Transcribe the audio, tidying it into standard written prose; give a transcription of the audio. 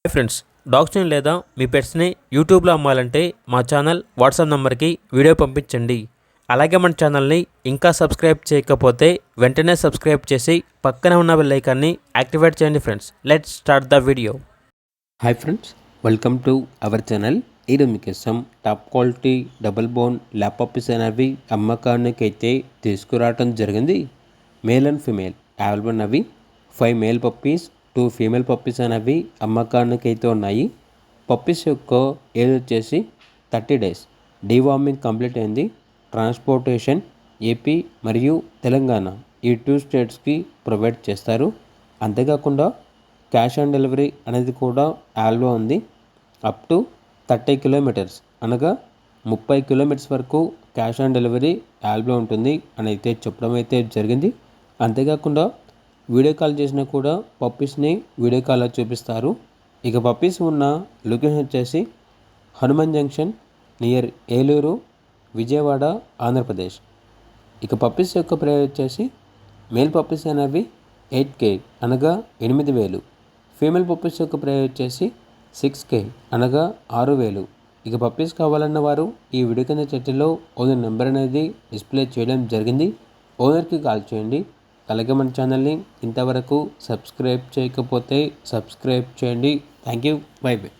Hi friends, డాగ్స్ని లేదా మీ పెట్స్ని యూట్యూబ్లో అమ్మాలంటే మా ఛానల్ వాట్సాప్ నెంబర్కి వీడియో పంపించండి. అలాగే మన ఛానల్ని ఇంకా సబ్స్క్రైబ్ చేయకపోతే వెంటనే సబ్స్క్రైబ్ చేసి పక్కనే ఉన్న బెల్ ఐకాన్ని యాక్టివేట్ చేయండి. Friends, let's start the video. Hi friends, welcome to our channel. ఈరోజు మీకోసం top quality double bone lap puppies అనేవి అమ్మకానికి అయితే తీసుకురావడం జరిగింది. మేల్ అండ్ ఫీమేల్ అవైలబుల్ ఉన్నవి 5 మేల్ పప్పీస్ 2 ఫీమేల్ పప్పీస్ అనేవి అమ్మకానికి అయితే ఉన్నాయి. పప్పీస్ యొక్క ఏజ్ వచ్చేసి 30 days. డీవార్మింగ్ కంప్లీట్ అయింది. ట్రాన్స్పోర్టేషన్ ఏపీ మరియు తెలంగాణ ఈ 2 స్టేట్స్కి ప్రొవైడ్ చేస్తారు. అంతేకాకుండా క్యాష్ ఆన్ డెలివరీ అనేది కూడా అవైలబుల్ ఉంది. అప్ టు 30 kilometers అనగా 30 kilometers వరకు క్యాష్ ఆన్ డెలివరీ అవైలబుల్ ఉంటుంది అని అయితే చెప్పడం అయితే జరిగింది. అంతేకాకుండా వీడియో కాల్ చేసినా కూడా పప్పీస్ని వీడియో కాల్లో చూపిస్తారు. ఇక పప్పీస్ ఉన్న లొకేషన్ వచ్చేసి హనుమాన్ జంక్షన్ నియర్ ఏలూరు, విజయవాడ, ఆంధ్రప్రదేశ్. ఇక పప్పీస్ యొక్క ప్రైస్ వచ్చేసి మేల్ పప్పీస్ అనేవి 8K అనగా 8,000. ఫీమేల్ పప్పీస్ యొక్క ప్రైస్ వచ్చేసి 6K అనగా 6,000. ఇక పప్పీస్ కావాలన్న వారు ఈ వీడియో కింద చర్చలో ఓనర్ నెంబర్ అనేది డిస్ప్లే చేయడం జరిగింది. ఓనర్కి కాల్ చేయండి. అలాగే మన ఛానల్ని ఇంతవరకు సబ్స్క్రైబ్ చేయకపోతే సబ్స్క్రైబ్ చేయండి. Thank you. By by.